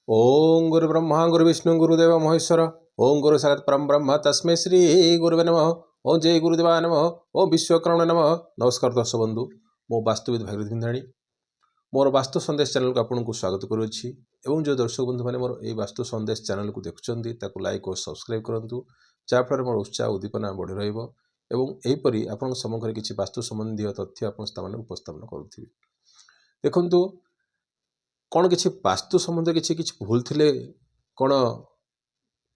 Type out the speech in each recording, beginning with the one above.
ओम गुरु ब्रह्मा गुरु विष्णु गुरुदेव महेश्वर। ओम गुरु साक्षात् परम ब्रह्म तस्मै श्री गुरुवे नमः। ओम जय गुरुदेवाय नमः। ओम विश्वकर्मणे नमः। नमस्कार दर्शक बंधु, मो वास्तुविद भागीरथी भिंधाणी मोर वास्तु संदेश चैनल को आपको स्वागत करुच्ची। एवं जो दर्शक बंधु मैंने मोर ये वास्तु संदेश चैनल को देखुं लाइक और सब्सक्राइब करूँ, जहाँफल मोर उत्साह उद्दीपना बढ़ी रहीपरी आप सम्मुखें किसी वास्तु संबंधी तथ्य आप उपस्थापन करुँगी। देखु कौन किसी वास्तु संबंध किसी भूल थिले कौन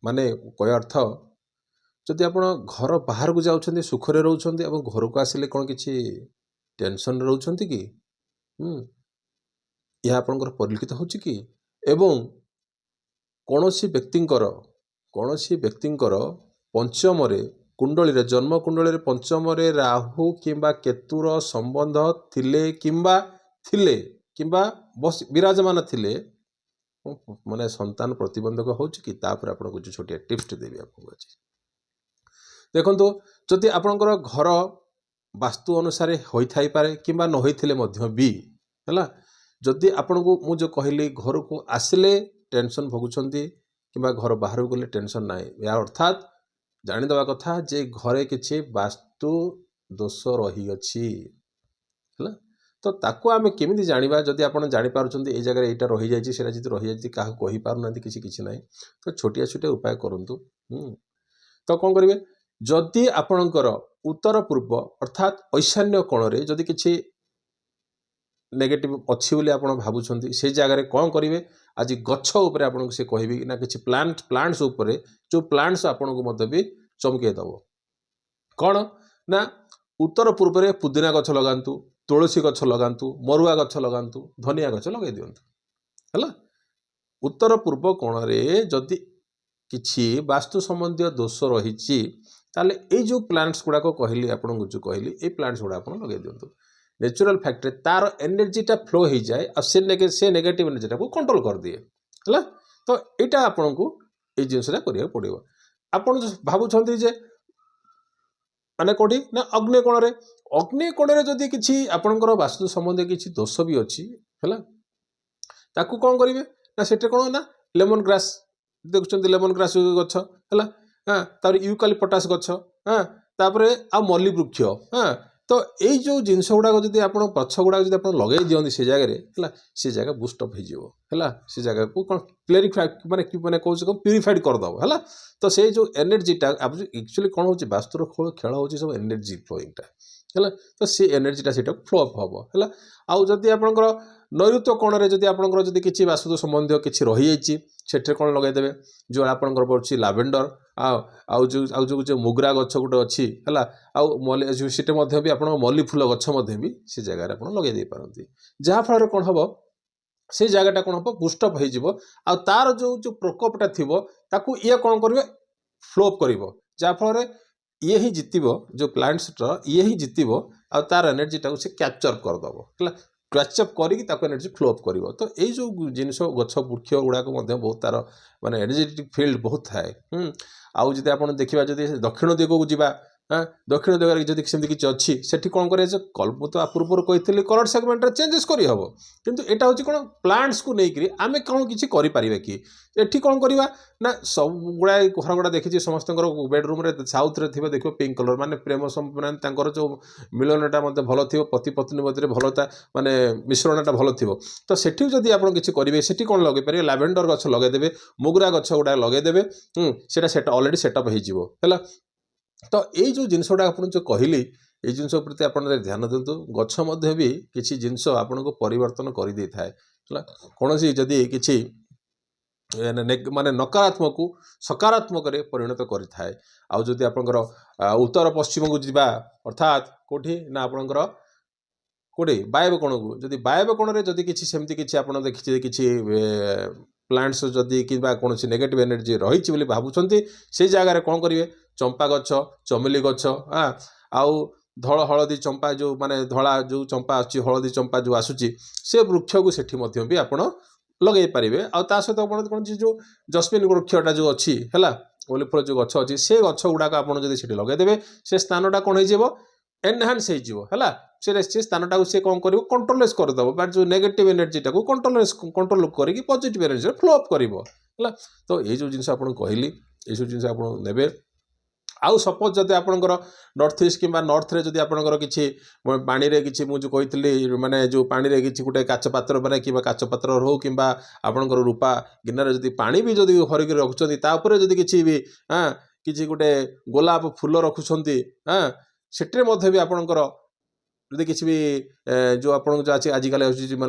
माने कह अर्थ जदि आप घर बाहर को जाऊँ सुखरे रोचते घर को आसिले कौन किसी टेंशन रोचते कि यह आपंकर परिलक्षित हो कि एवं कौनसी व्यक्तिंकर पंचम कुंडली जन्म कुंडली पंचम राहु किंबा केतुर संबंध थिले किंबा बस विराजमान थिले माने संतान प्रतिबंधक हो कि आपको जो छोटिया टिप्स देवी आपको आज देखो जदि आपणकर घर वास्तु अनुसार होई पारे किंबा न होइथिले मध्य भी है जदि आपण को मु जो कहली घर को आसिले टेंशन भोगुंट किंबा घर बाहर गले टेंशन ना या अर्थात जानीदवा कथा जे घरे किसी वास्तु दोष रही अच्छी है तो ताको आम केमी जाना जदि आप जापार ये जगह यहाँ रही जाए जी रही जाए क्या कही पारना किसी ना तो छोटिया छोटिया उपाय करूँ। तो कौन करेंगे जदि आपणकर उत्तर पूर्व अर्थात ईशान्य कोण जदि किसी नेगेटिव अच्छी बोली आप भावुं से जगह कौन करेंगे आज गछ उपर आपको से कहि ना कि प्लांट्स उपर जो प्लांट्स आपन को मत भी चमके दब कौन ना उत्तर पूर्व में पुदीना गछ लगातु, तुलसी गछ लगातु, मरुआ गछ लगातु, धनिया गछ लगे दिंतु है। उत्तर पूर्व कोण जदि किछि वास्तु संबंधी दोष रही ताले ए जो प्लांट्स गुड़ाक कहली आपको जो कहली ए प्लांट्स गुड़ा आप लगे दिंतु नेचुरल फैक्ट तार एनर्जीटा फ्लो हो जाए और से नेगेटिव एनर्जीटा को कंट्रोल कर दिए है। तो यहाँ आपन को ये जिनसा करा पड़ो आप भावुं जे माने कोठी ना अग्निकोण जदि किसी आपणकर वास्तु संबंधी किसी दोष भी अच्छी है ताकू कौन करेंगे ना से कौन ना लेमन ग्रास देखुं लेमन ग्रास गछ है हाँ तार यूकालिपटास गछ हाँ तापर आ मल्ली वृक्ष हाँ तो यही जो जिनस गुड़ाक जब आप गछ गुड़ाक जब आप लगे दिखती से जगह है से जगह बुस्टअप हो से जगह को कौन क्लेरिफाई माने कौन प्यूरिफाइड करदब है। तो से जो एनर्जीटा एक्चुअली कौन हो वास्तुर खेल हो सब एनर्जी फ्लोइंगटा है तो सी एनर्जीटा से फ्लो अप हम है। आउ जदि आपंकर नैऋत्य कोण जदि आपंकर जदि किसी वास्तु संबंधी किसी रही जाइए कौन लगेदेवे जो आपंकर पड़े लावेंडर आउ जो मुगरा गछ गोटे अच्छी है आउ सीटे भी आप मल्ली फूल गछ भी से जगह आप लगे दे पारती जहाँफल कौन हम से जगहटा कौन हम बुस्टअप हो तार जो प्रकोपटा थी ताकू ये कौन करेंगे फ्लोअप कर जहाँफल ये ही जितब जो प्लांट्स ये ही जितब आ तार एनर्जीटा से कैप्चर करदब है कैचअप करके एनर्जी फ्लो अप कर। तो यही जो जिनस गछ वृक्ष गुड़ाक बहुत तार माने एनर्जेटिक फील्ड बहुत थाए आउ जब आप देखा जब दक्षिण दिग को जावा हाँ दक्षिण दिगरे जब सेमती किसी अच्छी से कौन कर कल्प तो पूर्व कही कलर सेगमेंट चेंजेस करहब किंतु यहाँ हूँ कौन प्लांट्स को लेकिन आम कौन किसी करें कि एठी कौन करवा ना सब गुड़ाए घर गुड़ा देखी समस्त बेडरूम साउथ रे थी देख पिंक कलर माने प्रेम संपर जो मिलनटा मतलब भल थी पति पत्नी मध्य भलता माने मिश्रणटा भल थी तो सेठी जदि आप किसी करेंगे से कौन लगे पारे लावेंडर गछ लगेदेवे मुगरा गछ गुड़ा लगेदेवे सेट अलरेडी सेटअप है। तो यही जो जिनस गुड़ा आप जो कहली ये जिनस प्रति आप ध्यान दिंतु गछ भी किसी जिनस आपन को परिवर्तन कर दे थाए कौन सी जदि किसी माने नकारात्मक को सकारात्मक परिणत करें आउ जदि आपंकर उत्तर पश्चिम को जीवा अर्थात कोठी ना आपंकर कोठी वायव्य कोण को जदि वायव्य कोण जदि किसी सेमती किसी आप देखिए किसी प्लांट्स जदि कि कौन नेगेटिव एनर्जी रही भावुं से जगह कौन करेंगे चंपा गछ चमेली गछ हाँ आउ धल हलदी चंपा जो माने धला जो चंपा अच्छी हलदी चंपा जो आसूची से वृक्ष को सेठी मध्य भी आप लगे पारे आ सहित कौन जो जस्मिन वृक्षटा जो अच्छी है ओली फल जो गछ अच्छी से गछ गुड़ाक आप लगेदेवे से स्थानटा कौन हो एनहांस है से स्थानटा से कौन कर कंट्रोलेस करदेव जो नेगेटिव एनर्जीटा को कंट्रोल करके पॉजिटिव एनर्जी फ्लो अप कर तो ये जो जिन आपको कहली ये सब जिन आप ने आउ सपोज जब आपंकर नॉर्थ ईस्ट कि नॉर्थ रे जदि आपंकर किसी पानी रे किसी मुझे कही माने जो पानी रे किसी गोटे काच पात्र माने कि काच पात्र हो कि आपंकर रूपा गिनार जदि पानी भी जदि भरिक रखुच्च जदि किसी भी हाँ किसी गोटे गोलाप फूल रखुंट हाँ सेठे भी आपंकर जदि किसी भी जो आप आजिकल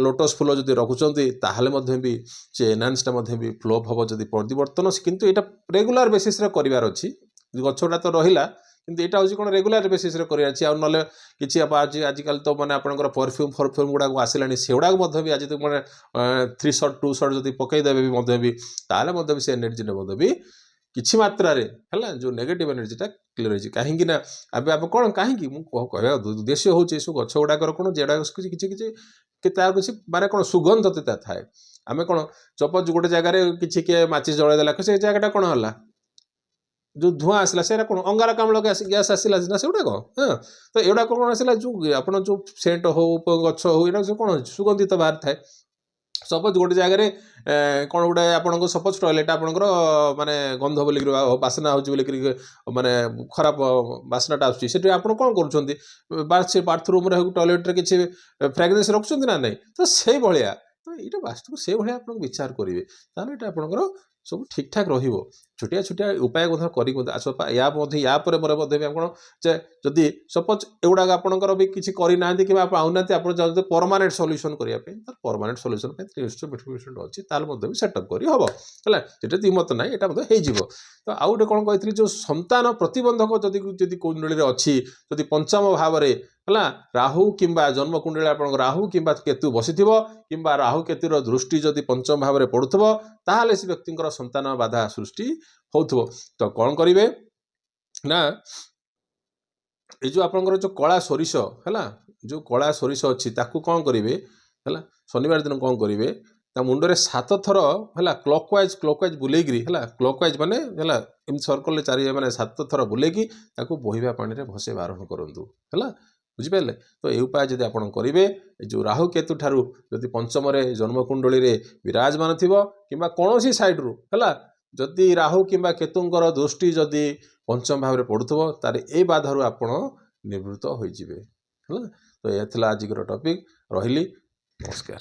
लोटस फूल जदि रखुंट भी से एनहांसटा भी फ्लोप हम जदि परिवर्तन किंतु यहाँ रेगुलर बेसीस करार अच्छी गछटा तो रहा किंतु यहाँ हूँ कौन रेगुलर बेसीस करार ना कि आजिकल तो मैंने आपंकर परफ्यूम गुड़ाक आसला से गुड़ाक भी आज मैंने 3 शॉट 2 शॉट जब पकईदेवे भी ताल से एनर्जी भी किसी मात्रा रे है जो नेगेटिव एनर्जीटा क्लीयर होती कहीं ना अब आप कौन कहीं कह उद्देश्य हूँ सब गछ गुड़ाकर कौन जेड़ा किसी तार किसी माने कौन सुगंधता थाए आम कौन सपोज गोटे जगार किसी किए माचिस जलैदेला से जगटा कौन है जो धुआं आसला से कौन अंगारकाम्ल गैस आसला ना से गुड़ाक हाँ तो एगुड़ा कौन आसला जो आप जो सेंट हो गछ हो यहाँ सब कौन सुगंधित बाहर थाए सपोज गोटे जगार कौन गोटे आप सपोज टॉयलेट आपंकर माने गंध बोलिक बासना हो माने खराब बासनाटा आसुँच आप कौन कर बाथरूम टॉयलेट किसी फ्रेग्रेंस रखुच्च ना नहीं तो से भाया तो यहाँ वास्तव से भाया आप विचार करेंगे ताले आपंकर सब ठीक ठाक छोटिया छोटिया उपाय या कौन जदि सपोज एगुड़ा आपंकर भी किसी करना कि पाऊना आप परमानेंट सल्यूशन करने परमानेंट सल्यूशन अच्छी भी सेटअप कर हम है दिमत ना यहाँ हो तो आउ गए कौन कही जो संतान प्रतिबंधक जदि कुंडली अच्छी जदि पंचम भाव में है राहु किंबा जन्म कुंडली आप राहु किंबा केतु बसी कि राहु केतुर दृष्टि जदि पंचम भाव में पड़ुव ताहले से व्यक्ति संतान बाधा सृष्टि हो तो कौन करेंगे ना ये जो आपंकर जो कला सोरिष है जो कला सोरिष अच्छी ताकू कौन करेंगे है शनिवार दिन कौन करेंगे मुंडे 7 थर है क्लॉकवाइज बुलेगी है क्लॉकवाइज माने है इन सर्कल चारि माने 7 थर बुलेगी बोहिबा पानी रे भसे बारण करूँ है बुझिपारे तो ये उपाय जब आप करेंगे जो राहु केतु ठारू जदि पंचम जन्मकुंडली विराजमान थी कि कौन सी सैड्रु है जदि राहु किंबा केतुंकर दृष्टि जदि पंचम भाव में पड़ुव तार ए बाधारू आप निवृत्त हो तो यह आज टॉपिक रही नमस्कार।